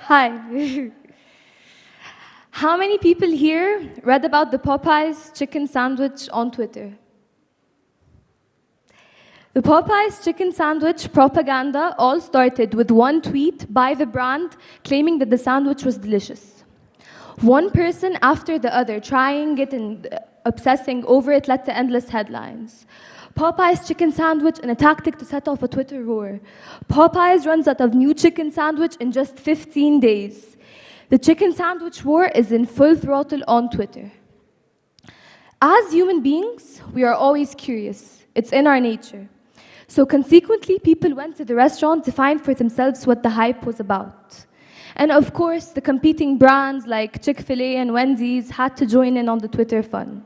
Hi. How many people here read about the Popeyes chicken sandwich on Twitter? The Popeyes chicken sandwich propaganda all started with one tweet by the brand claiming that the sandwich was delicious. One person after the other trying it and obsessing over it led to endless headlines. Popeyes chicken sandwich and a tactic to set off a Twitter roar. Popeyes runs out of new chicken sandwich in just 15 days. The chicken sandwich war is in full throttle on Twitter. As human beings, we are always curious. It's in our nature. So consequently, people went to the restaurant to find for themselves what the hype was about. And of course, the competing brands like Chick-fil-A and Wendy's had to join in on the Twitter fun.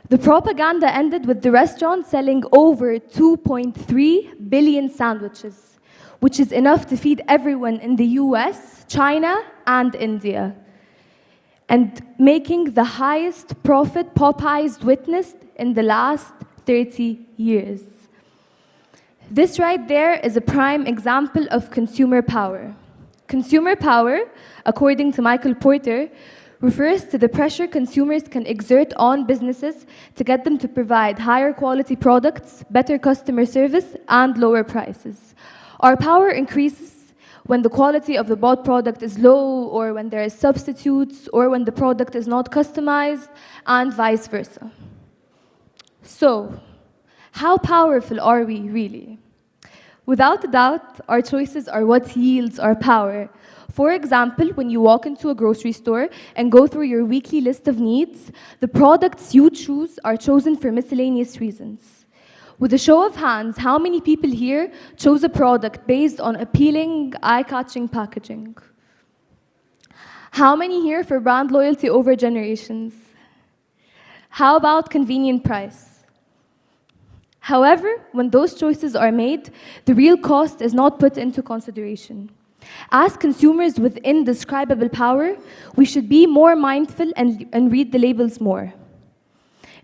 The propaganda ended with the restaurant selling over 2.3 billion sandwiches, which is enough to feed everyone in the US, China, and India, and making the highest profit Popeyes witnessed in the last 30 years. This right there is a prime example of consumer power. Consumer power, according to Michael Porter, refers to the pressure consumers can exert on businesses to get them to provide higher quality products, better customer service, and lower prices. Our power increases when the quality of the bought product is low, or when there are substitutes, or when the product is not customized, and vice versa. So, how powerful are we really? Without a doubt, our choices are what yields our power. For example, when you walk into a grocery store and go through your weekly list of needs, the products you choose are chosen for miscellaneous reasons. With a show of hands, how many people here chose a product based on appealing, eye-catching packaging? How many here for brand loyalty over generations? How about convenient price? However, when those choices are made, the real cost is not put into consideration. As consumers with indescribable power, we should be more mindful and read the labels more.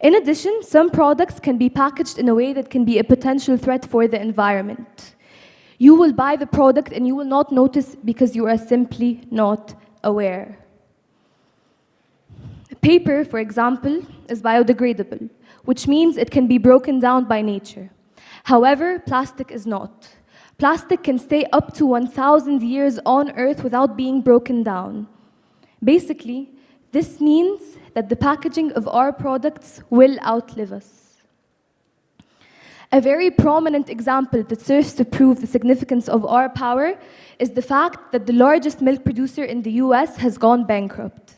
In addition, some products can be packaged in a way that can be a potential threat for the environment. You will buy the product and you will not notice because you are simply not aware. Paper, for example, is biodegradable, which means it can be broken down by nature. However, plastic is not. Plastic can stay up to 1,000 years on Earth without being broken down. Basically, this means that the packaging of our products will outlive us. A very prominent example that serves to prove the significance of our power is the fact that the largest milk producer in the US has gone bankrupt.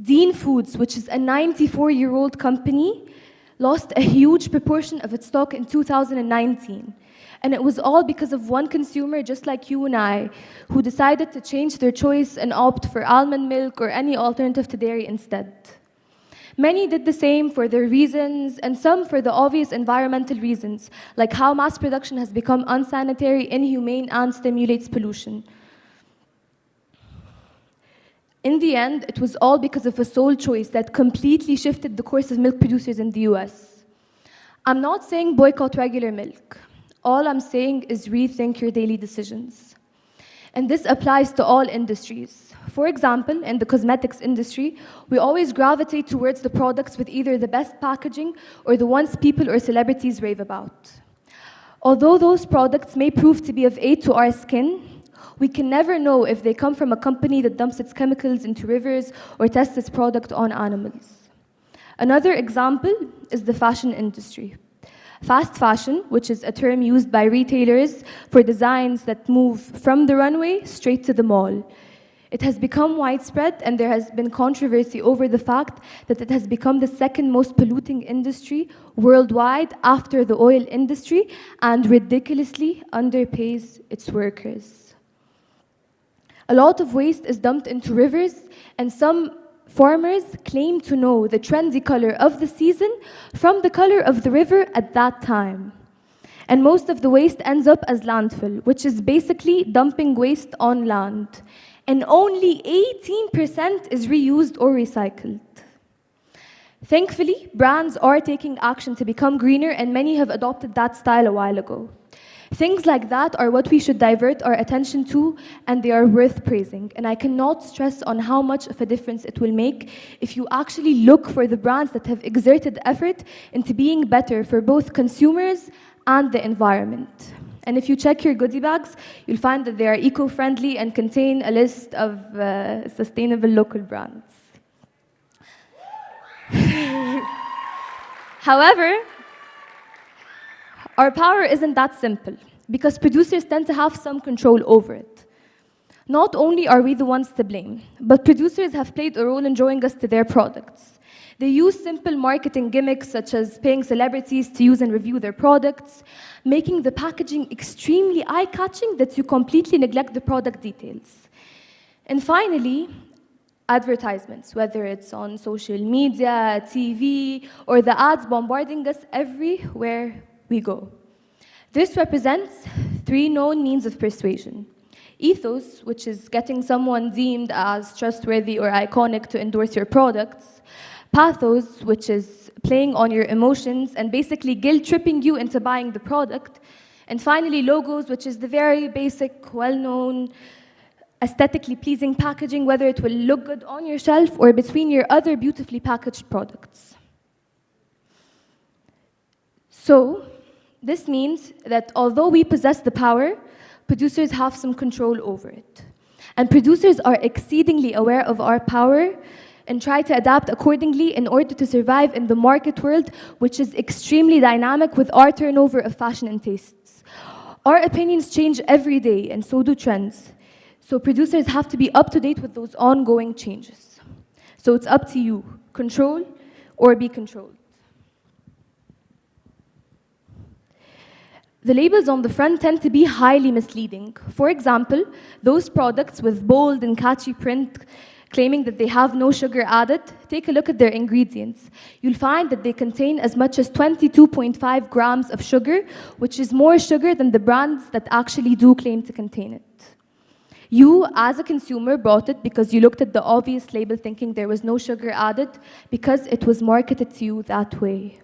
Dean Foods, which is a 94-year-old company, lost a huge proportion of its stock in 2019. And it was all because of one consumer, just like you and I, who decided to change their choice and opt for almond milk or any alternative to dairy instead. Many did the same for their reasons, and some for the obvious environmental reasons, like how mass production has become unsanitary, inhumane, and stimulates pollution. In the end, it was all because of a sole choice that completely shifted the course of milk producers in the US. I'm not saying boycott regular milk. All I'm saying is rethink your daily decisions. And this applies to all industries. For example, in the cosmetics industry, we always gravitate towards the products with either the best packaging or the ones people or celebrities rave about. Although those products may prove to be of aid to our skin, we can never know if they come from a company that dumps its chemicals into rivers or tests its product on animals. Another example is the fashion industry. Fast fashion, which is a term used by retailers for designs that move from the runway straight to the mall. It has become widespread, and there has been controversy over the fact that it has become the second most polluting industry worldwide after the oil industry and ridiculously underpays its workers. A lot of waste is dumped into rivers, and some farmers claim to know the trendy color of the season from the color of the river at that time. And most of the waste ends up as landfill, which is basically dumping waste on land. And only 18% is reused or recycled. Thankfully, brands are taking action to become greener, and many have adopted that style a while ago. Things like that are what we should divert our attention to, and they are worth praising. And I cannot stress on how much of a difference it will make if you actually look for the brands that have exerted effort into being better for both consumers and the environment. And if you check your goodie bags, you'll find that they are eco-friendly and contain a list of sustainable local brands. However, our power isn't that simple, because producers tend to have some control over it. Not only are we the ones to blame, but producers have played a role in drawing us to their products. They use simple marketing gimmicks such as paying celebrities to use and review their products, making the packaging extremely eye-catching that you completely neglect the product details. And finally, advertisements, whether it's on social media, TV, or the ads bombarding us everywhere we go. This represents three known means of persuasion. Ethos, which is getting someone deemed as trustworthy or iconic to endorse your products. Pathos, which is playing on your emotions and basically guilt-tripping you into buying the product. And finally, logos, which is the very basic, well-known, aesthetically pleasing packaging, whether it will look good on your shelf or between your other beautifully packaged products. So, this means that although we possess the power, producers have some control over it. And producers are exceedingly aware of our power and try to adapt accordingly in order to survive in the market world, which is extremely dynamic with our turnover of fashion and tastes. Our opinions change every day, and so do trends. So producers have to be up to date with those ongoing changes. So it's up to you, control or be controlled. The labels on the front tend to be highly misleading. For example, those products with bold and catchy print claiming that they have no sugar added, take a look at their ingredients. You'll find that they contain as much as 22.5 grams of sugar, which is more sugar than the brands that actually do claim to contain it. You, as a consumer, bought it because you looked at the obvious label thinking there was no sugar added because it was marketed to you that way.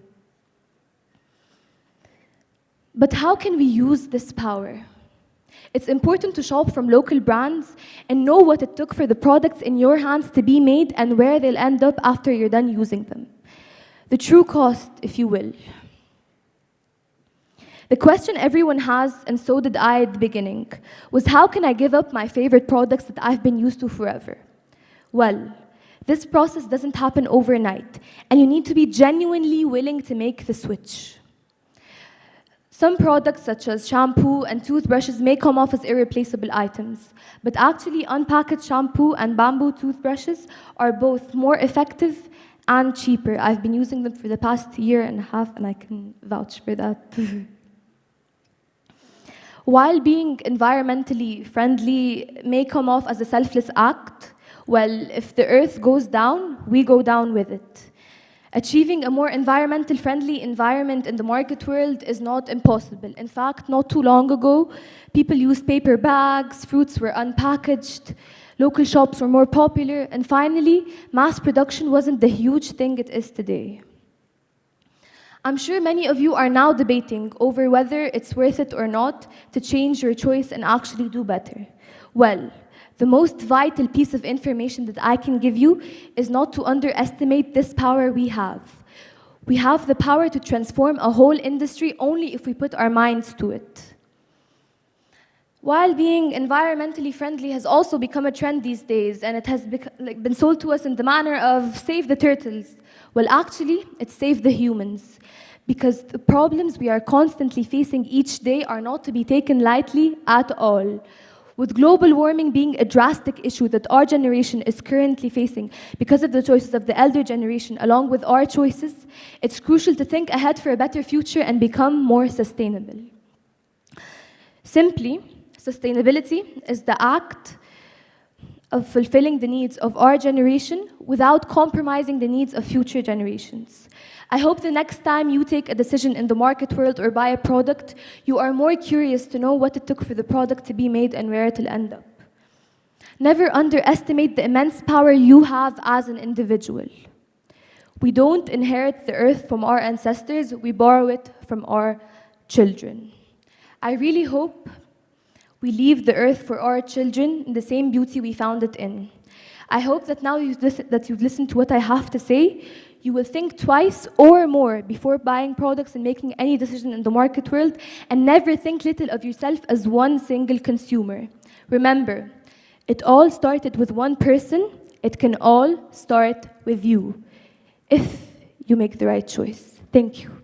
But how can we use this power? It's important to shop from local brands and know what it took for the products in your hands to be made and where they'll end up after you're done using them. The true cost, if you will. The question everyone has, and so did I at the beginning, was how can I give up my favorite products that I've been used to forever? Well, this process doesn't happen overnight, and you need to be genuinely willing to make the switch. Some products, such as shampoo and toothbrushes, may come off as irreplaceable items, but actually unpackaged shampoo and bamboo toothbrushes are both more effective and cheaper. I've been using them for the past year and a half, and I can vouch for that. While being environmentally friendly may come off as a selfless act, well, if the earth goes down, we go down with it. Achieving a more environmental friendly environment in the market world is not impossible. In fact, not too long ago, people used paper bags, fruits were unpackaged, local shops were more popular, and finally, mass production wasn't the huge thing it is today. I'm sure many of you are now debating over whether it's worth it or not to change your choice and actually do better. Well, the most vital piece of information that I can give you is not to underestimate this power we have. We have the power to transform a whole industry only if we put our minds to it. While being environmentally friendly has also become a trend these days, and it has been sold to us in the manner of save the turtles, well, actually, it's save the humans. Because the problems we are constantly facing each day are not to be taken lightly at all. With global warming being a drastic issue that our generation is currently facing because of the choices of the elder generation along with our choices, it's crucial to think ahead for a better future and become more sustainable. Simply, sustainability is the act of fulfilling the needs of our generation without compromising the needs of future generations. I hope the next time you take a decision in the market world or buy a product, you are more curious to know what it took for the product to be made and where it'll end up. Never underestimate the immense power you have as an individual. We don't inherit the earth from our ancestors, we borrow it from our children. I really hope we leave the earth for our children in the same beauty we found it in. I hope that now that you've listened to what I have to say, you will think twice or more before buying products and making any decision in the market world, and never think little of yourself as one single consumer. Remember, it all started with one person. It can all start with you, if you make the right choice. Thank you.